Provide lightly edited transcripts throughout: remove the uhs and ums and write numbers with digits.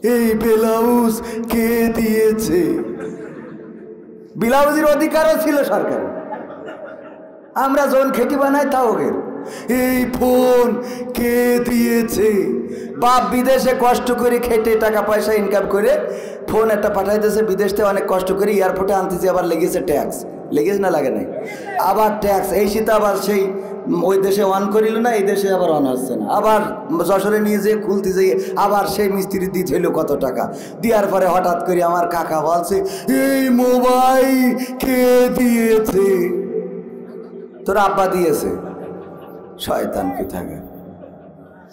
এই ব্লাউজ কে দিয়েছে? ব্লাউজের অধিকারও ছিল সরকার, আমরা যখন খেটি বানাই তাও গেল। এই ফোন কে দিয়েছে? বাপ বিদেশে কষ্ট করে খেটে টাকা পয়সা ইনকাম করে ফোন একটা পাঠাইতেছে বিদেশ থেকে, অনেক কষ্ট করে এয়ারপোর্টে আনতেছে, আবার লেগেছে ট্যাক্স। লেগেছে না লাগে নাই? আবার ট্যাক্স, এই শীতে আবার সেই ওই দেশে অন করিল না, এই দেশে আবার অন আসছে না, আবার যশোরে নিয়ে যেয়ে খুলতে যেয়ে আবার সেই মিস্ত্রি দিয়েছিল কত টাকা। দেওয়ার পরে হঠাৎ করে আমার কাকা বলছে, এই মোবাইল কে দিয়েছে? তোর আব্বা দিয়েছে। শয়তান কি থাকে,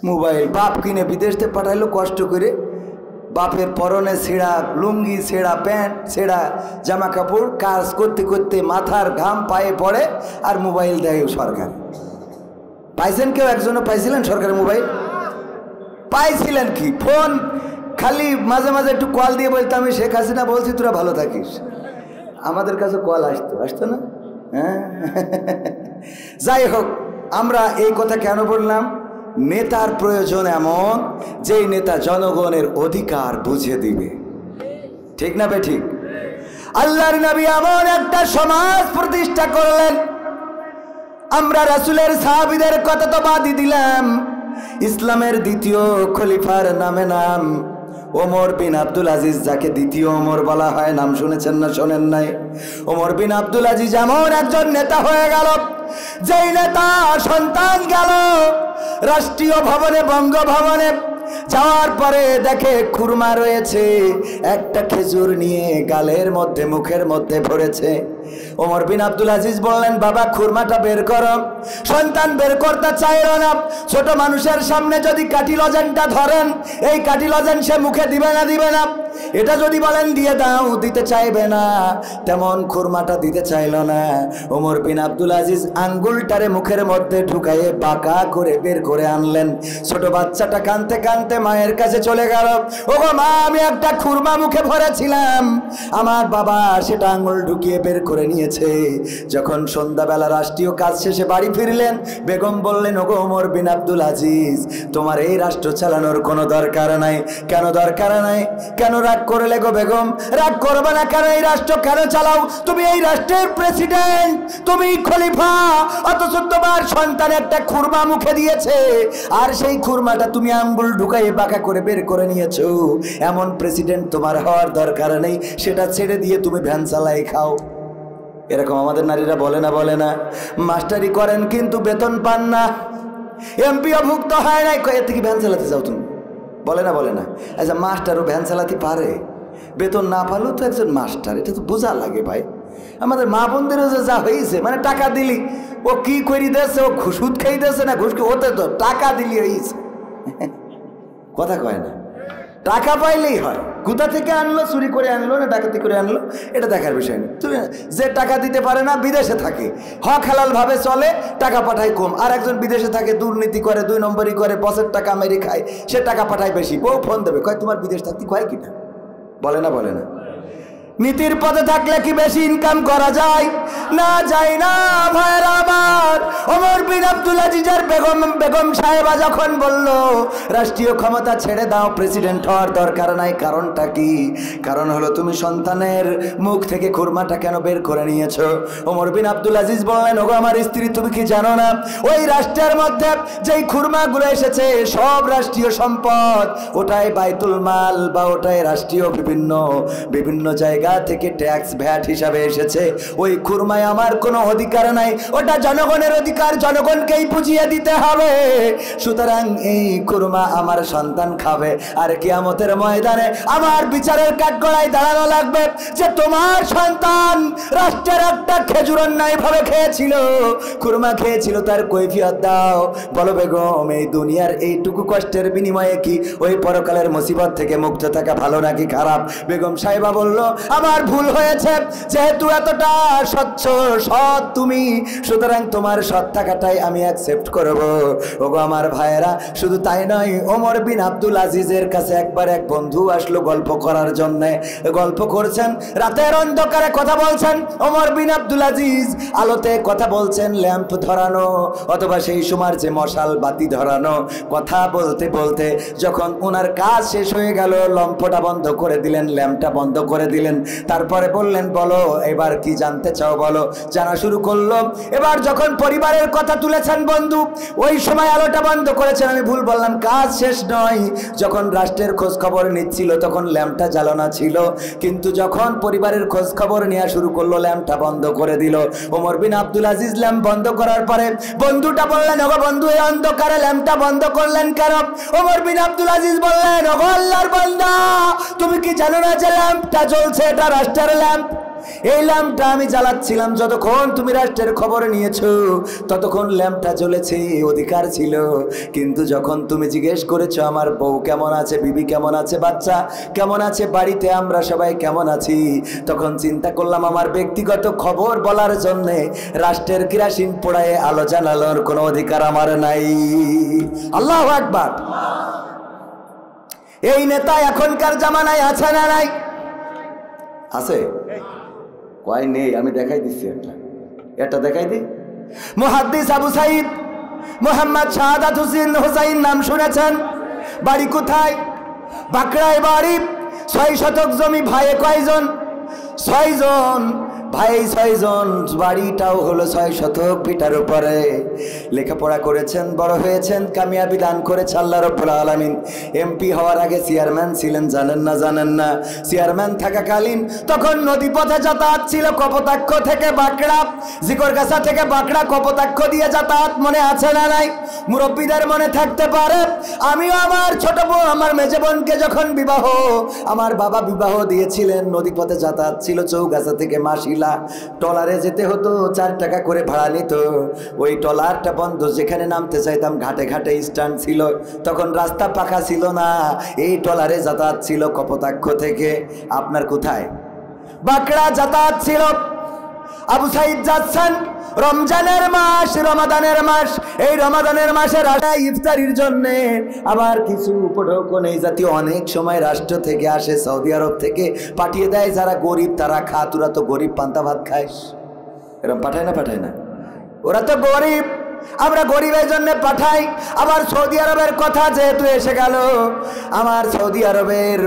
মোবাইল বাপ কিনে বিদেশ থেকে পাঠাইলো কষ্ট করে, বাপের পরনে ছেঁড়া লুঙ্গি, ছেঁড়া প্যান্ট, ছেঁড়া জামা কাপড়, কাজ করতে করতে মাথার ঘাম পায়ে পড়ে, আর মোবাইল দেয় সরকার। পাইছেন কেউ? একজনও পাইছিলেন সরকারের মোবাইল? পাইছিলেন কি? ফোন খালি মাঝে মাঝে একটু কল দিয়ে বলতো, আমি শেখ হাসিনা বলছি তোরা ভালো থাকিস। আমাদের কাছে কল আসতো না? হ্যাঁ। যাই হোক, আমরা এই কথা কেন বললাম? নেতার প্রয়োজন এমন যেই নেতা জনগণের অধিকার বুঝে দিবে, ঠিক না বে ঠিক? আল্লাহর নবী এমন একটা সমাজ প্রতিষ্ঠা করলেন। আমরা রাসূলের সাহাবীদের কথা তো বাদই দিলাম, ইসলামের দ্বিতীয় খলিফার নামে নাম ওমর বিন আব্দুল আজিজ, যাকে দ্বিতীয় ওমর বলা হয়। নাম শুনেছেন না শোনেন নাই? ওমর বিন আব্দুল আজিজ এমন একজন নেতা হয়ে গেল, যেই নেতা সন্তান গেল রাষ্ট্রীয় ভবনে, বঙ্গভবনে, যাওয়ার পরে দেখে খুরমা রয়েছে, একটা খেজুর নিয়ে গালের মধ্যে মুখের মধ্যে ভরেছে। ওমর বিন আব্দুল আজিজ বললেন, বাবা খুরমাটা বের করো। সন্তান বের করতে চাইল না। ছোট মানুষের সামনে যদি কাঠি লজেনটা ধরেন, এই কাঠি লজেন সে মুখে দিবে না। এটা যদি বলেন দিয়ে দাও, দিতে চাইবে না। তেমন খুরমাটা দিতে চাইল না। ওমর বিন আব্দুল আজিজ আঙ্গুলটারে মুখের মধ্যে ঢুকাইয়ে বাঁকা করে বের করে আনলেন। ছোট বাচ্চাটা কাঁদতে কাঁদতে মায়ের কাছে চলে গেল, ওগো মা, আমি একটা খুরমা মুখে ভরেছিলাম, আমার বাবা সেটা আঙ্গুল ঢুকিয়ে বের করে নিয়েছে। যখন সন্ধ্যাবেলা রাষ্ট্রীয় কাজ শেষে বাড়ি ফিরলেন, বেগম বললেন, ওগো ওমর বিন আব্দুল আজিজ, তোমার এই রাষ্ট্র চালানোর কোনো দরকার নাই। কেন দরকার নাই? কেন রাগ করলে গো বেগম? রাগ করবে না কেন? এই রাষ্ট্র কেন চালাও? তুমি এই রাষ্ট্রের প্রেসিডেন্ট, তুমি খলিফা, অথচ তোমার সন্তান একটা খুরমা মুখে দিয়েছে, আর সেই খুরমাটা তুমি আঙ্গুল ঢুকাইয়ে বাঁকা করে বের করে নিয়েছো। এমন প্রেসিডেন্ট তোমার হওয়ার দরকার নেই, সেটা ছেড়ে দিয়ে তুমি ভ্যান চালাই খাও। এরকম আমাদের নারীরা বলে না? মাস্টারি করেন কিন্তু বেতন পান না, এমপিও ভুক্ত হয় নাই, এর থেকে ভ্যান চালাতে যাও তুমি। বলে না? আচ্ছা, মাস্টারও ভ্যান চালাতে পারে, বেতন না পালেও তো একজন মাস্টার, এটা তো বোঝা লাগে ভাই। আমাদের মা বোনদেরও যে যা হয়েছে, মানে টাকা দিলি ও কি করি দিয়েছে, ও সুদ খেয়ে দিয়েছে না ঘুষ, ওতে তো টাকা দিলি হয়েছে। কথা কয় না? টাকা পাইলেই হয়। কোথা থেকে আনলো, চুরি করে আনলো না ডাকাতি করে আনলো, এটা দেখার বিষয় নেই। তুমি যে টাকা দিতে পারে না, বিদেশে থাকে, হক হালাল ভাবে চলে, টাকা পাঠায় কম। আর একজন বিদেশে থাকে, দুর্নীতি করে, 2 নম্বরই করে, বসের টাকা মেরে খায়, সে টাকা পাঠায় বেশি। বউ ফোন দেবে, কয় তোমার বিদেশ থাকতে কয় কিনা? বলে না? নীতির পথে থাকলে কি বেশি ইনকাম করা যায়? না, যায় না ভাইরা আমার। ওমর বিন আব্দুল আজিজের বেগম সাহেবা যখন বলল, রাষ্ট্রীয় ক্ষমতা ছেড়ে দাও, প্রেসিডেন্ট হওয়ার দরকার নাই, কারণটা কি? কারণ হলো তুমি সন্তানের মুখ থেকে খুরমাটা কেন বের করে নিয়েছো? ওমর বিন আব্দুল আজিজ বললেন, ওগো আমার স্ত্রী, তুমি কি জানো না ওই রাষ্ট্রের মধ্যে যেই খুরমাগুলো এসেছে সব রাষ্ট্রীয় সম্পদ, ওটাই বাইতুল মাল বা ওটাই রাষ্ট্রীয় বিভিন্ন জায়গা থেকে ট্যাক্স ভ্যাট হিসাবে এসেছে। ওই খুরমায় আমার কোনো অধিকার নাই, ওটা জনগণের অধিকার, জনগণকেই বুঝিয়ে দিতে হবে। সুতরাং এই খুরমা আমার সন্তান খাবে, আর কিয়ামতের ময়দানে আমার বিচারের কাঠগড়ায় দাঁড়ানো লাগবে যে তোমার সন্তান রাষ্ট্রের একটা খেজুর অন্যায় ভাবে খেয়েছিল, খুরমা খেয়েছিল, তার কৈফিয়ত দাও। বলো বেগম, এই দুনিয়ার এইটুকু কষ্টের বিনিময়ে কি ওই পরকালের মুসিবত থেকে মুক্ত থাকা ভালো নাকি খারাপ? বেগম সাহেবা বলল, আমার ভুল হয়েছে, যেহেতু এতটা স্বচ্ছ সৎ তুমি, সুতরাং তোমার সৎ থাকাটাই আমি অ্যাকসেপ্ট করব। ওগো আমার ভাইয়েরা, শুধু তাই নয়, ওমর বিন আব্দুল আজিজের কাছে একবার এক বন্ধু আসলো গল্প করার জন্য। গল্প করছেন, রাতের অন্ধকারে কথা বলছেন। ওমর বিন আব্দুল আজিজ আলোতে কথা বলছেন, ল্যাম্প ধরানো অথবা সেই সময়ের যে মশাল বাতি ধরানো। কথা বলতে বলতে যখন ওনার কাজ শেষ হয়ে গেল, লম্পটা বন্ধ করে দিলেন, ল্যাম্পটা বন্ধ করে দিলেন। তারপরে বললেন, বলো এবার কি জানতে চাও, বলো। জানা শুরু করলো। এবার যখন পরিবারের কথা তুলেছেন বন্ধু, ওই সময় আলোটা বন্ধ করেছেন। আমি ভুল বললাম, কাজ শেষ নয়, যখন রাষ্ট্রের খোঁজ খবর নিচ্ছিল তখন ল্যাম্পটা জ্বালানো ছিল, কিন্তু যখন পরিবারের খোঁজ খবর নেওয়া শুরু করলো ল্যাম্পটা বন্ধ করে দিল। ওমর বিন আব্দুল আজিজ ল্যাম্প বন্ধ করার পরে বন্ধুটা বললেন, ওগো বন্ধু, এই অন্ধকারে ল্যাম্পটা বন্ধ করলেন কেন? ওমর বিন আব্দুল আজিজ বললেন, ওগো আল্লাহর বান্দা, তুমি কি জানো না যে ল্যাম্পটা জ্বলছে, এটা রাষ্ট্রের ল্যাম্প। এই ল্যাম্পটা আমি জ্বালাচ্ছিলাম, যতক্ষণ তুমি রাষ্ট্রের খবর নিয়েছো ততক্ষণ ল্যাম্পটা জ্বলেছে, অধিকার ছিল। কিন্তু যখন তুমি জিজ্ঞেস করেছো আমার বউ কেমন আছে, বিবি কেমন আছে, বাচ্চা কেমন আছে, বাড়িতে আমরা সবাই কেমন আছি, তখন চিন্তা করলাম আমার ব্যক্তিগত খবর বলার জন্যে রাষ্ট্রের কেরাসিন পোড়ায় আলো জ্বালানোর কোনো অধিকার আমার নাই। আল্লাহু আকবার। এই নেতা এখনকার জামানায় আছে না নাই? আছে? কয় নেই? আমি দেখাই দিচ্ছি, একটা দেখাই দিই। মুহাদ্দিস আবু সাইদ মোহাম্মদ শাহাদাত হোসাইন নাম শুনেছেন? বাড়ি কোথায়? বাঁকড়ায় বাড়ি। 6 শতক জমি, ভাইয়ে কয়জন? 6 জন ভাই, 6 জন। বাড়িটাও হলো 6 শতক ভিটার উপরে। লেখাপড়া করেছেন, বড় হয়েছেন, কামিয়াবি দান করেছে আল্লাহ রাব্বুল আলামিন। এমপি হওয়ার আগে চেয়ারম্যান ছিলেন, জানেন না? জানেন না? চেয়ারম্যান থাকাকালীন তখন নদী পথে যাতায়াত ছিল, কপোতাক্ষ থেকে বাঁকড়া, জিকরগাছা থেকে বাঁকড়া, কপোতাক্ষ দিয়ে যাতায়াত, মনে আছে না নাই? মুরব্বীদের মনে থাকতে পারে। আমিও আমার ছোট বোন, আমার মেজে বোনকে যখন বিবাহ, আমার বাবা বিবাহ দিয়েছিলেন, নদী পথে যাতায়াত ছিল, চৌগাছা থেকে মাসি টলারে যেতে হতো, 4 টাকা করে ভাড়া নিত। ওই টলারটা বন্ধ, যেখানে নামতে চাইতাম ঘাটে ঘাটে স্ট্যান্ড ছিল, তখন রাস্তা পাকা ছিল না, এই টলারে যাতায়াত ছিল কপোতাক্ষ থেকে। আপনার কোথায়? বাঁকড়া যাতায়াত ছিল। আবু সাইদ যাচ্ছেন, রমজানের মাস, রমাদানের মাস, এই রমাদানের মাসে ইফতারির জন্য আবার কিছু উপঢৌকন এই জাতীয় অনেক সময় রাষ্ট্র থেকে আসে, সৌদি আরব থেকে পাঠিয়ে দেয়, যারা গরিব তারা খা, তোরা তো গরিব, পান্তা ভাত খাইস, এরকম পাঠায় না? পাঠায় না? ওরা তো গরিব, আমরা গরিবের জন্য পাঠাই। আবার সৌদি আরবের কথা যেহেতু এসে গেল, আমার সৌদি আরবের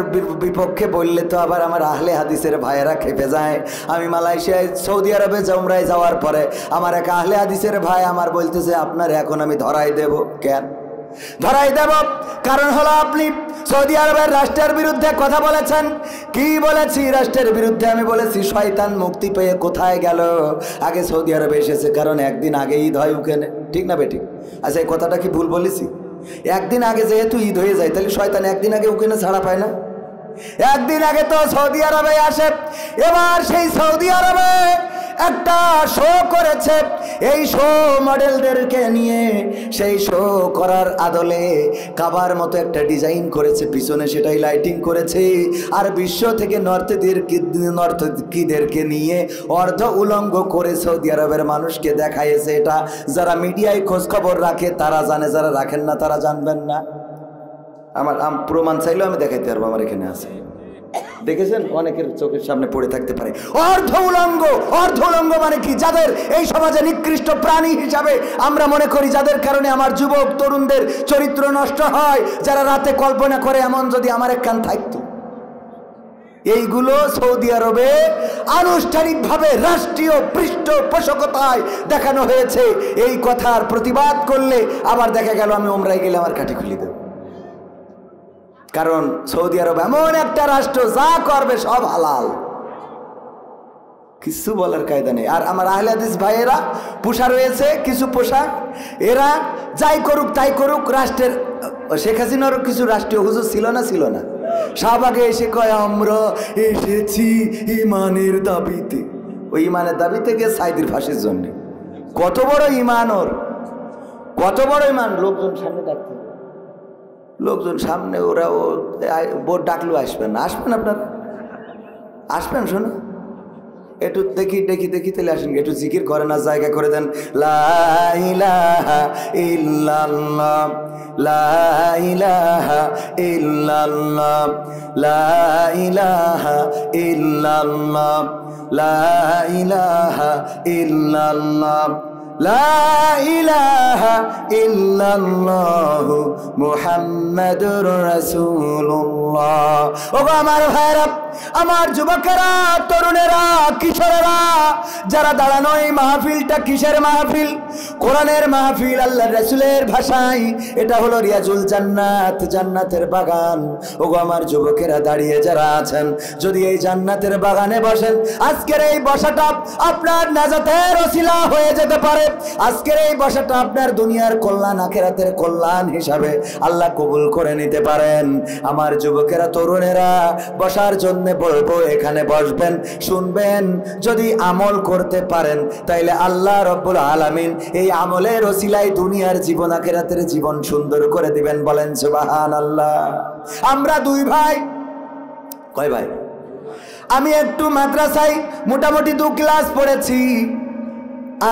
বিপক্ষে বললে তো আবার আমার আহলে হাদিসের ভাইয়েরা খেপে যায়। আমি মালয়েশিয়ায় সৌদি আরবে উমরায় যাওয়ার পরে আমার এক আহলে হাদিসের ভাই আমার বলতেছে, আপনার এখন আমি ধরাই দেব। কেন ধরাই দেব? কারণ হলো আপনি সৌদি আরবের রাষ্ট্রের বিরুদ্ধে কথা বলেছেন। কি বলেছি রাষ্ট্রের বিরুদ্ধে? আমি বলেছি শয়তান মুক্তি পেয়ে কোথায় গেল? আগে সৌদি আরবে এসেছে, কারণ একদিন আগে ঈদ হয় ওখানে, ঠিক না বেঠিক? আচ্ছা, এই কথাটা কি ভুল বলেছি? একদিন আগে যেহেতু ঈদ হয়ে যায়, তাহলে শয়তান একদিন আগে ওখানে ছাড়া পায় না? একদিন আগে তো সৌদি আরবে আসে। এবার সেই সৌদি আরবে একটা শো করেছে, এই শো মডেলদেরকে নিয়ে সেই শো করার আদলে কাবার মতো একটা ডিজাইন করেছে, পিছনে সেটাই লাইটিং করেছে, আর বিশ্ব থেকে নর্তকীদেরকে নিয়ে অর্ধ উলঙ্গ করে সৌদি আরবের মানুষকে দেখাইছে। এটা যারা মিডিয়ায় খোঁজ খবর রাখে তারা জানে, যারা রাখেন না তারা জানবেন না। আমার প্রমাণ চাইলেও আমি দেখাইতে পারবো, আমার এখানে আছে। দেখেছেন? অনেকের চোখের সামনে পড়ে থাকতে পারে। অর্ধ উলঙ্গ। অর্ধ উলঙ্গ মানে কি? যাদের এই সমাজে নিকৃষ্ট প্রাণী হিসাবে আমরা মনে করি, যাদের কারণে আমার যুবক তরুণদের চরিত্র নষ্ট হয়, যারা রাতে কল্পনা করে এমন যদি আমার এক কান থাকতো। এইগুলো সৌদি আরবে আনুষ্ঠানিকভাবে রাষ্ট্রীয় পৃষ্ঠপোষকতায় দেখানো হয়েছে। এই কথার প্রতিবাদ করলে আবার দেখা গেল আমি উমরায় গেলে আমার কাঠি খুলে দেব। কারণ সৌদি আরব এমন একটা রাষ্ট্র, যা করবে সব হালাল, কিছু বলার কায়দা নেই। আর আমার আহলে হাদিস ভাইয়েরা পোষা রয়েছে কিছু পোশাক, এরা যাই করুক তাই করুক, রাষ্ট্রের শেখ হাসিনারও কিছু রাষ্ট্রীয় হুজুর ছিল না? ছিল না? শাহবাগে এসে কয় আমরা এসেছি ইমানের দাবিতে। ওই ইমানের দাবিতে গিয়ে সাইদির ফাঁসির জন্য। কত বড় ইমান ওর, কত বড় ইমান! লোকজন সামনে ডাকতে, লোকজন সামনে, ওরা বোর্ড ডাকলেও আসবেন না। আসবেন আপনারা? আসবেন শোনো একটু দেখি দেখি দেখি তাহলে আসেন একটু জিকির করে না জায়গা করে দেন লা ইলাহা ইল্লাল্লাহ লা ইলাহা ইল্লাল্লাহ লা ইলাহা ইল্লাল্লাহ লা ইলাহা ইল্লাল্লাহ লা ইলাহা ইল্লাল্লাহ মুহাম্মাদুর রাসূলুল্লাহ। ওগো আমার ভাইরা, আমার যুবকেরা, তরুণেরা, কিশোরেরা যারা দাঁড়ানো, এই মাহফিলটা কিসের মাহফিল? কোরআনের মাহফিল। আল্লাহর রাসূলের ভাষায় এটা হলো রিয়াজুল জান্নাত, জান্নাতের বাগান। ওগো আমার যুবকেরা দাঁড়িয়ে যারা আছেন, যদি এই জান্নাতের বাগানে বসেন, আজকের এই বসাটা আপনার নাজাতের ওসিলা হয়ে যেতে পারে। আজকের এই বসাটা আপনার দুনিয়ার কল্যাণ, আখিরাতের কল্যাণ হিসাবে আল্লাহ কবুল করে নিতে পারেন। আমার যুবকেরা, তরুণেরা, বসার জন্য বলবো এখানে বসবেন, শুনবেন। যদি আমল করতে পারেন তাইলে আল্লাহ রব্বুল আলামিন এই আমলের ওসিলায় দুনিয়ার জীবন, আখিরাতের জীবন সুন্দর করে দিবেন। বলেন সুবহানাল্লাহ। আমরা দুই ভাই। কয় ভাই? আমি একটু মাদ্রাসায় মোটামুটি 2 ক্লাস পড়েছি,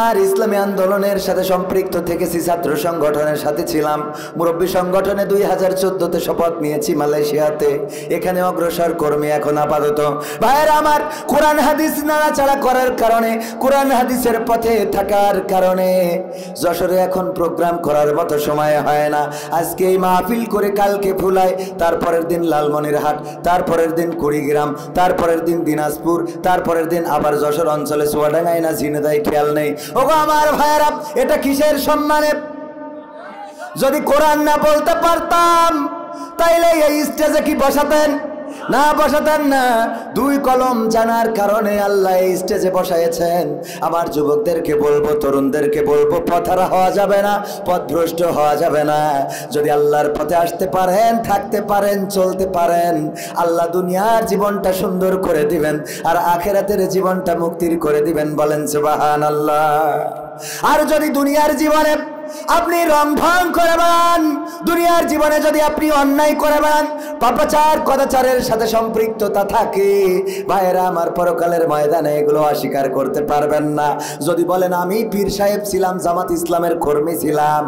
আর ইসলামী আন্দোলনের সাথে সম্পৃক্ত থেকেছি, ছাত্র সংগঠনের সাথে ছিলাম। মুরব্বী সংগঠনে 2014-তে শপথ নিয়েছি মালয়েশিয়াতে। এখানে অগ্রসর কর্মী এখন আপাতত। ভাইয়েরা আমার, কোরআন হাদিস নাড়াচাড়া করার কারণে, কোরআন হাদিসের পথে থাকার কারণে যশোরে এখন প্রোগ্রাম করার মতো সময় হয় না। আজকে এই মাহফিল করে কালকে ফুলায়, তারপরের দিন লালমনিরহাট, তারপরের দিন কুড়িগ্রাম, তারপরের দিন দিনাজপুর, তারপরের দিন আবার যশোর অঞ্চলে চুয়াডাঙ্গায় না ঝিনেদায়, খেয়াল নেই। ওগো আমার ভাইয়েরা, এটা কিসের সম্মানে? যদি কোরআন না বলতে পারতাম তাইলে এই স্টেজে কি বসাতেন? না, বসাতেন না। 2 কলম জানার কারণে আল্লাহ এই স্টেজে বসাইছেন। আমার যুবকদেরকে বলবো, তরুণদেরকে বলবো, পথহারা হওয়া যাবে না, পথভ্রষ্ট হওয়া যাবে না। যদি আল্লাহর পথে আসতে পারেন, থাকতে পারেন, চলতে পারেন, আল্লাহ দুনিয়ার জীবনটা সুন্দর করে দিবেন, আর আখিরাতের জীবনটা মুক্তির করে দিবেন। বলেন সুবহানাল্লাহ। আর যদি দুনিয়ার জীবনে আপনি রং ঢং করে বেড়ান, দুনিয়ার জীবনে যদি আপনি অন্যায় করে বেড়ান, পাপাচার কদাচারের সাথে সম্পৃক্ততা থাকে, ভাইয়েরা আমার, পরকালের ময়দানে এগুলো অস্বীকার করতে পারবেন না। যদি বলেন আমি পীর সাহেব ছিলাম, জামাত ইসলামের কর্মী ছিলাম,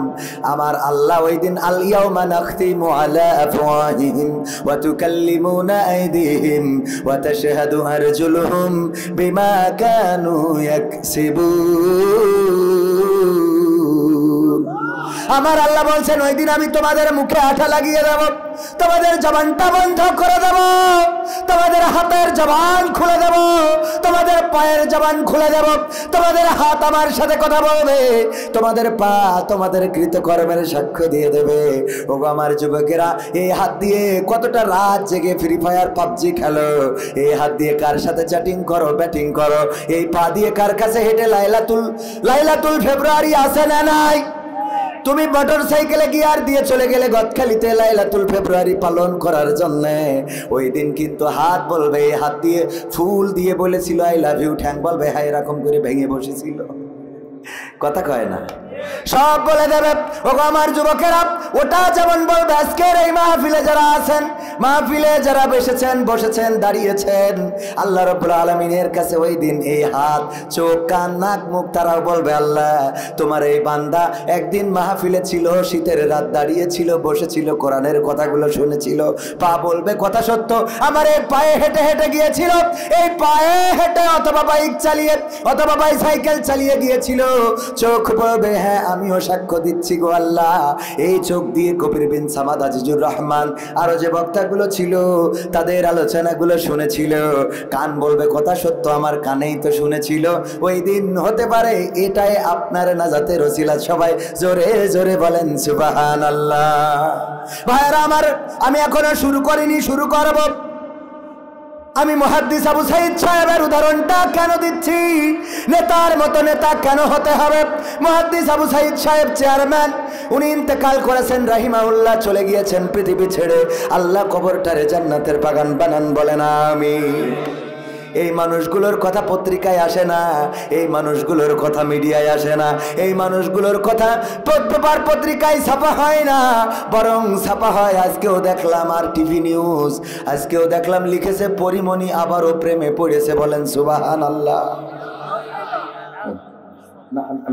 আমার আল্লাহ ওই দিন আল ইয়াউমা নাখতিমু আলা আফওয়াহিহিম ওয়া তুকাল্লিমুনা আইদিহিম ওয়া তাশহাদু আরজুলুহুম বিমা কানু ইয়াকসিবুন। আমার আল্লাহ বলছেন ওই দিন আমি তোমাদের মুখে আঠা লাগিয়ে দেব, তোমাদের জবানটা বন্ধ করে দেব, তোমাদের হাতের জবান খুলে দেব, তোমাদের পায়ের জবান খুলে দেব, তোমাদের হাত আমার সাথে কথা বলবে, তোমাদের পা তোমাদের কৃতকর্মের সাক্ষ্য দিয়ে দেবে। ওগো আমার যুবকেরা, এই হাত দিয়ে কতটা রাত জেগে ফ্রি ফায়ার পাবজি খেলো, এই হাত দিয়ে কার সাথে চ্যাটিং করো, ব্যাটিং করো, এই পা দিয়ে কার কাছে হেঁটে লাইলাতুল ফেব্রুয়ারি আসে না নাই? তুমি মোটর সাইকেলে গিয়ার দিয়ে চলে গেলে গদখালিতে লাইলাতুল ফেব্রুয়ারি পালন করার জন্য। ওই দিন কিন্তু হাত বলবে, এই হাত দিয়ে ফুল দিয়ে বলেছিল আই লাভ ইউ, ঠ্যাং বলবে হ্যাঁ, এরকম করে ভেঙে বসেছিল। কথা কয় না, সব বলে দেবে। ওগো আমার যুবকেরা, ওটা যেমন বলবে আজকের এই মাহফিলে যারা আছেন, মাহফিলে যারা বসেছেন, দাঁড়িয়েছেন, আল্লাহ রাব্বুল আলামিনের কাছে ওই দিন এই হাত, চোখ, কান, নাক, মুখ তারাও বলবে আল্লাহ তোমার এই বান্দা একদিন মাহফিলে ছিল, শীতের রাত দাঁড়িয়েছিল, বসেছিল, কোরআনের কথাগুলো শুনেছিল। পা বলবে কথা সত্য, আমার এই পায়ে হেঁটে হেঁটে গিয়েছিল, এই পায়ে হেঁটে অথবা বাইক চালিয়ে অথবা বাইসাইকেল চালিয়ে গিয়েছিল। চোখ বলবে হ্যাঁ, আমিও সাক্ষ্য দিচ্ছি গো আল্লাহ, এই চোখ দিয়ে কবির বিন সামাদ, আজিজুর রহমান, আরো যে বক্তাগুলো ছিল তাদের আলোচনাগুলো শুনেছিল। কান বলবে কথা সত্য, আমার কানেই তো শুনেছিল। ওই দিন হতে পারে এটাই আপনার নাজাতের ওসিলা। সবাই জোরে জোরে বলেন সুবহানাল্লাহ। ভাইরা আমার, আমি এখনো শুরু করিনি, শুরু করব। আমি মুহাদ্দিস আবু সাঈদ সাহেবের উদাহরণটা কেন দিচ্ছি, নেতার মতো নেতা কেন হতে হবে? মুহাদ্দিস আবু সাঈদ সাহেব চেয়ারম্যান, উনি ইন্তেকাল করেছেন রাহিমাহুল্লাহ, চলে গিয়েছেন পৃথিবী ছেড়ে। আল্লাহ কবরটারে জান্নাতের বাগান বানান, বলেন আমিন। এই মানুষগুলোর কথা পত্রিকায় আসে না, এই মানুষগুলোর কথা মিডিয়ায় আসে না, এই মানুষগুলোর কথা পেপার পত্রিকায় ছাপা হয় না, বরং ছাপা হয়। আজকেও দেখলাম আর টিভি নিউজ, আজকেও দেখলাম লিখেছে পরিমণি আবারও প্রেমে পড়েছে। বলেন সুবহানাল্লাহ।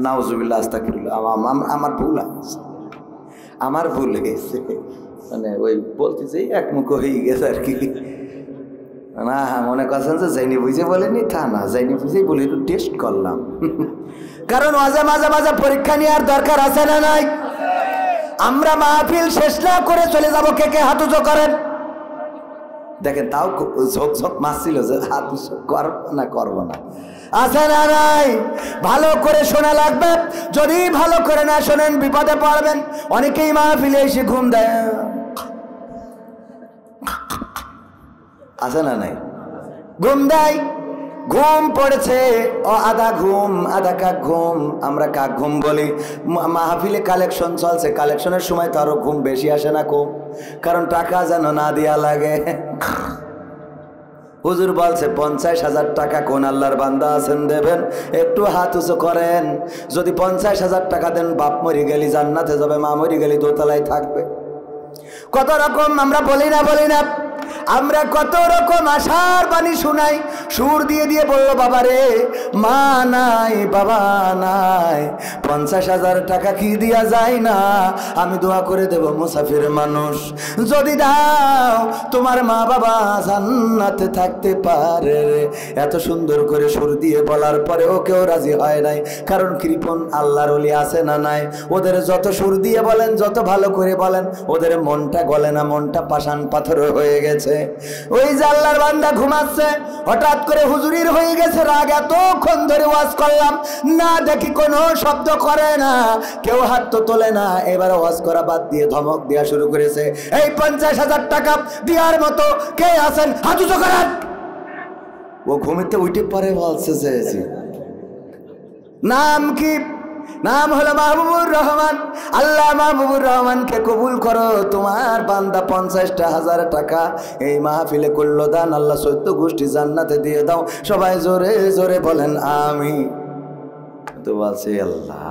নাউজুবিল্লাহ, আস্তাগফিরুল্লাহ। আমার ভুল আছে, আমার ভুল হয়েছে, মানে ওই বলতেছি একমুখ হয়ে গেছে আর কি। না মনে করছেন যে যাইনি বুঝে বলেনি, তা না, যাইনি বুঝেই বলে একটু টেস্ট করলাম। কারণ মাঝে মাঝে মাঝে পরীক্ষা নেওয়ার দরকার আছে না নাই? আমরা মাহফিল শেষ না করে চলে যাব, কে কে হাত উঁচু করেন? দেখেন তাও ঝোঁক ঝোঁক মারছিল যে হাত উঁচু করবো না করবো না, আছে না নাই? ভালো করে শোনা লাগবে, যদি ভালো করে না শোনেন বিপদে পড়বেন। অনেকেই মাহফিলে এসে ঘুম দেয়, আছে না নাই? ঘুম দেয়, ঘুম পড়েছে, ও আধা ঘুম আধা কাক ঘুম, আমরা কাক ঘুম বলি। মাহফিলে কালেকশন চলছে, কালেকশনের সময় তো আরো ঘুম বেশি আসে না কম, কারণ টাকা যেন না দেয়া লাগে। হুজুর বলছে 50,000 টাকা কোন আল্লাহর বান্দা আছেন দেবেন? একটু হাত উঁচু করেন। যদি 50,000 টাকা দেন, বাপ মরি গেলি জান্নাতে যাবে, মা মরি গেলি দোতলায় থাকবে। কত রকম আমরা বলি না, আমরা কত রকম আশার বাণী শুনাই, সুর দিয়ে দিয়ে বললো বাবা রে, মা নাই বাবা নাই, 50,000 টাকা কি দিয়া যায় না? আমি দোয়া করে দেব মুসাফির মানুষ, যদি দাও তোমার মা বাবা জান্নাতে থাকতে পারে। এত সুন্দর করে সুর দিয়ে বলার পরেও কেউ রাজি হয় নাই, কারণ কৃপণ আল্লাহর ওলি আছে না নাই? ওদের যত সুর দিয়ে বলেন, যত ভালো করে বলেন, ওদের মনটা গলে না, মনটা পাষাণ পাথর হয়ে গেছে। ওই যে আল্লাহর বান্দা ঘুমাচ্ছে, হঠাৎ করে হুজুরির হয়ে গেছে রাগ, এতক্ষণ ধরে ওয়াজ করলাম না, দেখি কোনো শব্দ করে না, কেউ হাত তো তোলে না। এবার ওয়াজ করা বাদ দিয়ে ধমক দেওয়া শুরু করেছে। এই 50,000 টাকা দেওয়ার মতো কে আছেন? হাত উঁচু করেন। ও ঘুমিতে উঠে পরে বলছে যে নাম কি? নাম হলো মাহবুবুর রহমান। আল্লাহ মাহবুবুর রহমানকে কবুল করো, তোমার বান্দা 50,000 টাকা এই মাহফিলে করলো দান, আল্লাহ 14 গোষ্ঠী জান্নাতে দিয়ে দাও। সবাই জোরে জোরে বলেন আমিন। তো বলছে আল্লাহ,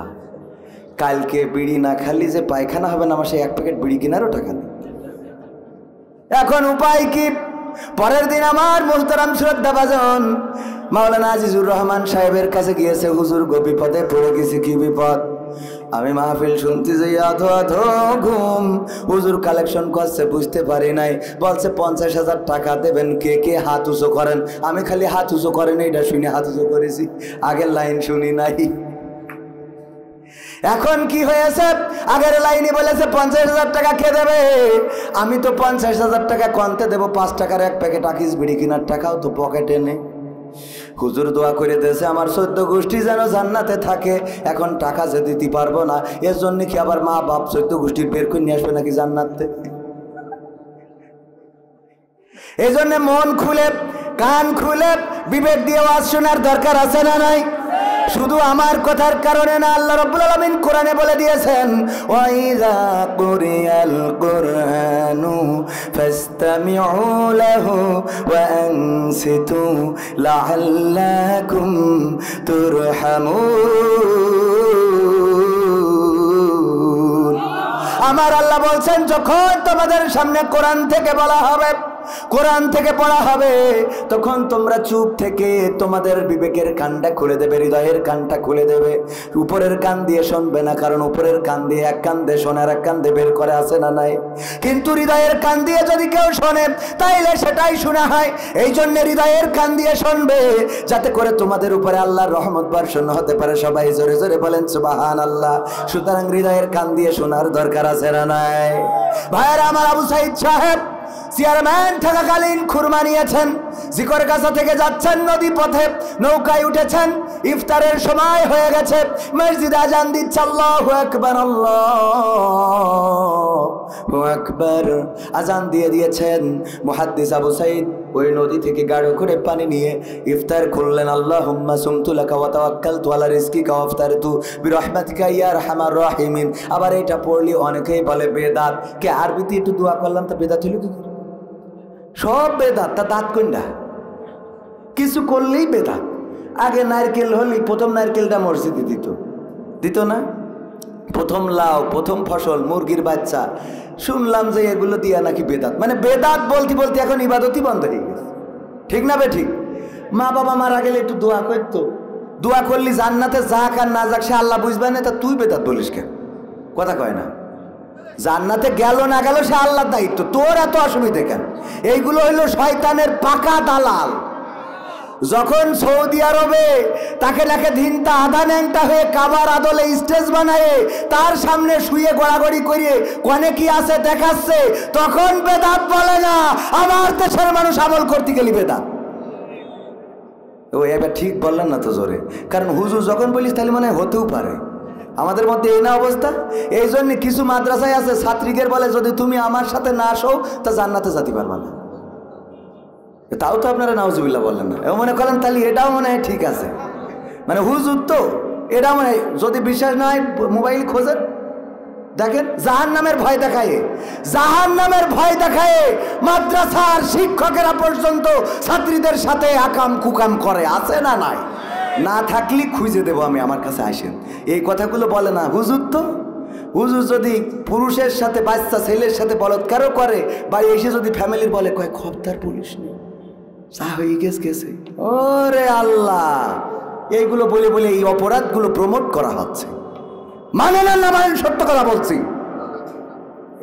কালকে বিড়ি না খালি যে পায়খানা হবে না, আমার সেই 1 প্যাকেট বিড়ি কেনারও টাকা নেই। এখন উপায় কি? পরের দিন আমার মুহতারাম শ্রদ্ধাভাজন মাওলানা আজিজুর রহমান সাহেবের কাছে গিয়েছে, হুজুর গো বিপদে পড়ে গেছি। কি বিপদ? আমি মাহফিল শুনতে যাই, আধো আধো ঘুম, হুজুর কালেকশন করছে বুঝতে পারি নাই, বলছে 50,000 টাকা দেবেন, কে কে হাত উঁচু করেন। আমি খালি হাত উঁচু করেন এটা শুনে হাত উঁচু করেছি, আগের লাইন শুনি নাই। এখন কি হয়েছে? আগের লাইনে বলেছে 50,000 টাকা কে দেবে? আমি তো 50,000 টাকা কনতে দেবো, 5 টাকার 1 প্যাকেট আকিস বিড়ি কেনার টাকাও তো পকেটে নেই। হুজুর দোয়া করে দিয়েছে আমার 14 গোষ্ঠী যেন জান্নাতে থাকে। এখন টাকা যে দিতে পারবো না, এর জন্য কি আবার মা বাপ 14 গোষ্ঠীর বের করে নিয়ে আসবে নাকি জান্নাতে? এই জন্য মন খুলে কান খুলে বিবেক দিয়ে ওয়াজ শোনার দরকার আছে না নাই? শুধু আমার কথার কারণে না, আল্লাহ রাব্বুল আলামিন কোরআনে বলে দিয়েছেন, ওয়াইযা কুরিয়াল কুরআনু ফাসতামিউ লাহু ওয়া আনসিতু লাআল্লাকুম তুরহামুন। আমার আল্লাহ বলছেন, যখন তোমাদের সামনে কোরআন থেকে বলা হবে, কোরআন থেকে পড়া হবে, তখন তোমরা চুপ থেকে তোমাদের বিবেকের কানটা খুলে দেবে, হৃদয়ের কানটা খুলে দেবে। উপরের কান দিয়ে শুনবে না, কারণ উপরের কান দিয়ে এক কান দিয়ে শোনার, এক কান দিয়ে বের করে আছে না নাই? কিন্তু হৃদয়ের কান দিয়ে যদি কেউ শোনে তাইলে সেটাই শোনা হয়। এই জন্য হৃদয়ের কান দিয়ে শুনবে, যাতে করে তোমাদের উপরে আল্লাহর রহমত বর্ষণ হতে পারে। সবাই জোরে জোরে বলেন সুবহানাল্লাহ। সুতরাং হৃদয়ের কান দিয়ে শোনার দরকার আছে না নাই? ভাইয়েরা আমার, আবু সাইদ সাহেব চেয়ারম্যান থাকাকালীন খুরমা নিয়েছেন, জিকরগাছা থেকে যাচ্ছেন নদী পথে, নৌকায় উঠেছেন, ইফতারের সময় হয়ে গেছে, মসজিদে আজান দিচ্ছে, আল্লাহু আকবার আল্লাহু আকবার, আজান দিয়ে দিয়েছেন। মুহাদ্দিস আবু সাইদ ওই নদী থেকে গাড়ো করে পানি নিয়ে ইফতার করলেন। আল্লাহুম্মা সুমতু লাকা ওয়া তাওয়াক্কালতু আলা রিজকিকা ওয়া আফতারতু বিরহমাতিকা ইয়া আরহামার রাহিমিন। আবার এটা পড়লি অনেকেই বলে বেদাত। কে আরবিতে একটু দোয়া করলাম তা বেদাত হইল কি? সব বেদাত। তা দাঁত কোনটা? কিছু করলেই বেদাত। আগে নারকেল হলেই প্রথম নারকেলটা মসজিদে দিত না? প্রথম লাউ, প্রথম ফসল, মুরগির বাচ্চা, শুনলাম যে এগুলো দিয়া নাকি বেদাত। মানে বেদাত বলতে বলতে এখন ইবাদতই বন্ধ হয়ে গেছে। ঠিক না বে ঠিক? মা বাবা মারা গেলে একটু দোয়া করতো, দোয়া করলি জান্নাতে যাক আর না যাক সে আল্লাহ বুঝবে না, তা তুই বেদাত বলিস কেন? কথা কয় না? জান্নাতে গেল না গেল সে আল্লাহর দায়িত্ব, তোর এত অসুবিধে কেন? এইগুলো হইল শয়তানের পাকা দালাল। যখন সৌদি আরবে তাকে নাকি ধিনতা আধা ন্যাংটা হয়ে কাবার আদলে স্টেজ বানায় তার সামনে শুয়ে গড়াগড়ি করিয়ে কনে কি আছে দেখাচ্ছে, তখন বেদাত বলে না। আমার দেশের মানুষ আমল করতে গেলি বেদাত। ও এবার ঠিক বললেন না তো জোরে, কারণ হুজুর যখন বলিস তাহলে মনে হতেও পারে আমাদের মধ্যে এই না অবস্থা। এই জন্য কিছু মাদ্রাসায় আছে ছাত্রীদের বলে যদি তুমি আমার সাথে না আসো তা জান্নাতে যেতে পারবা না। তাও তো আপনারা নাউজুবিল্লাহ বললেন না, এও মনে করেন তাহলে এটাও মনে হয় ঠিক আছে। মানে হুজুর তো এটা মনে হয়, যদি বিশ্বাস না হয় মোবাইল খোঁজেন দেখেন, জাহান্নামের ভয় দেখায়, জাহান্নামের ভয় দেখায় মাদ্রাসার শিক্ষকেরা পর্যন্ত ছাত্রীদের সাথে আকাম কুকাম করে। আছে না নাই? না থাকলে খুঁজে দেবো আমি, আমার কাছে আসেন। এই কথাগুলো বলে না হুজুর। তো হুজুর যদি পুরুষের সাথে বাচ্চা ছেলের সাথে বলৎকারও করে, বাড়ি এসে যদি ফ্যামিলির বলে কয় খবরদার পুলিশ নেই, যা হয়ে গেছে। ওরে আল্লাহ, এইগুলো বলে বলে এই অপরাধগুলো প্রমোট করা হচ্ছে। মানে না না মানে সত্য কথা বলছি,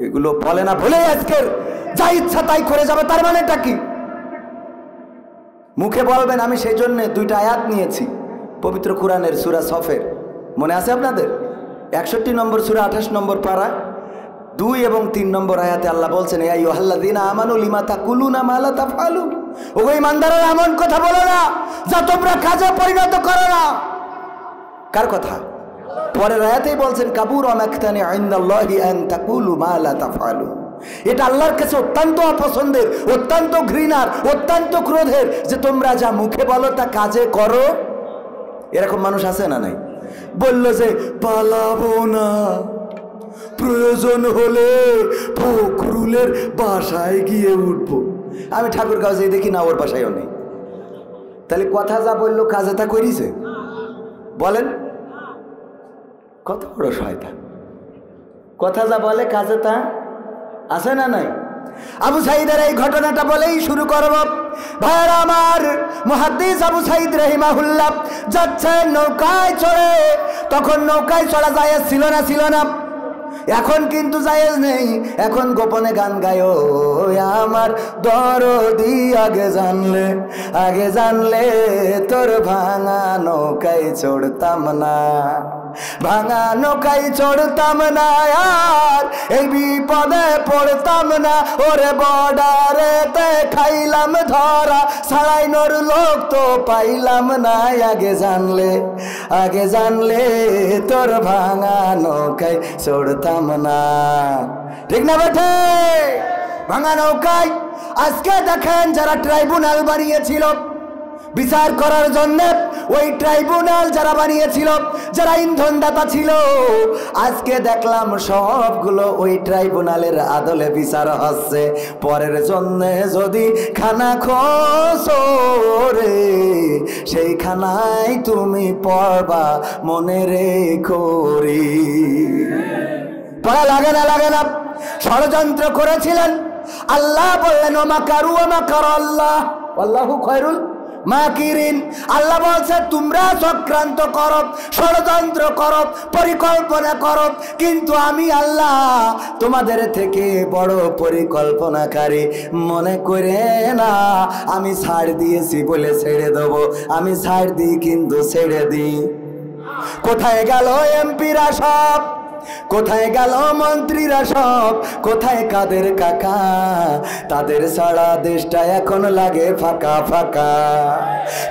এগুলো বলে না বলে আজকের যা ইচ্ছা তাই করে যাবে, তার মানেটা কি? মুখে বলবেন। আমি সেই জন্য দুইটা আয়াত নিয়েছি পবিত্র কুরআনের সূরা সফের, মনে আছে আপনাদের? 61 নম্বর সূরা 28 নম্বর পারা 2 এবং 3 নম্বর আয়াতে আল্লাহ বলছেন, ইয়া আইয়ুহাল্লাযীনা আমানু লিমা তাকুলুনা মা লা তাফআলুন। ও ঈমানদাররা, এমন কথা বলো না যা তোমরা কাজে পরিণত করো না। কার কথা? পরের আয়াতেই বলছেন, কাবুরা মাকতানি ইনদাল্লাহি আন তাকুলু মা লা তাফআলুন। এটা আল্লাহর কাছে অত্যন্ত অপছন্দের, অত্যন্ত ঘৃণার, অত্যন্ত ক্রোধের যে তোমরা যা মুখে বলো তা কাজে করো। এরকম মানুষ আছে না নাই? বললো যে পালাবো না, প্রয়োজন হলে ফখরুলের বাসায় গিয়ে উঠবো। আমি ঠাকুরগাঁও যেয়ে দেখি না ওর বাসায়ও নেই। তাহলে কথা যা বললো কাজে তা করিছে? বলেন কত বড় শয়তান। কথা যা বলে কাজে তা আছে না নাই? আবু সাঈদের এই ঘটনাটা বলেই শুরু করব। ভাইরা আমার, মুহাদ্দিস আবু সাঈদ রাহিমাহুল্লাহ যাচ্ছেন নৌকায় চড়ে। তখন নৌকায় চড়া জায়েজ ছিল না। এখন কিন্তু জায়েজ নেই। এখন গোপনে গান গায়ো, আমার দরদি আগে জানলে তোর ভাঙা নৌকায় চড়তাম না, ভাঙা নৌকায় চড়তাম না, আর এই বিপদে পড়তাম না। ওরে বর্ডারেতে খাইলাম ধরা, ছাড়াইনোর লোক তো পাইলাম না। আগে জানলে তোর ভাঙা নৌকায় চড়তাম না। ঠিক না বেঠে? ভাঙা নৌকায় আজকে দেখেন যারা ট্রাইব্যুনাল বানিয়েছিল বিচার করার জন্য, ওই ট্রাইব্যুনাল যারা বানিয়েছিল, যারা ইন্ধনদাতা ছিল, আজকে দেখলাম সবগুলো ওই ট্রাইব্যুনালের আদলে বিচার হচ্ছে। পরের জন্য যদি খানা খোসো রে, সেই খানায় তুমি পড়বা মনে রেখো রে। পড়া লাগে না। ষড়যন্ত্র করেছিলেন, আল্লাহ বললেন ওমাকারু ওমাকার আল্লাহ আল্লাহু খায়রুল মাকিরিন। আল্লাহ বলছে তোমরা চক্রান্ত করো, ষড়যন্ত্র করো, পরিকল্পনা করো, কিন্তু আমি আল্লাহ তোমাদের থেকে বড় পরিকল্পনাকারী। মনে করে না আমি ছাড় দিয়েছি বলে ছেড়ে দেবো, আমি ছাড় দিই কিন্তু ছেড়ে দিই। কোথায় গেল এমপিরা সব? কোথায় গেল মন্ত্রীরা সব? কোথায় কাদের কাকা? তাদের সারা দেশটা এখন লাগে ফাঁকা।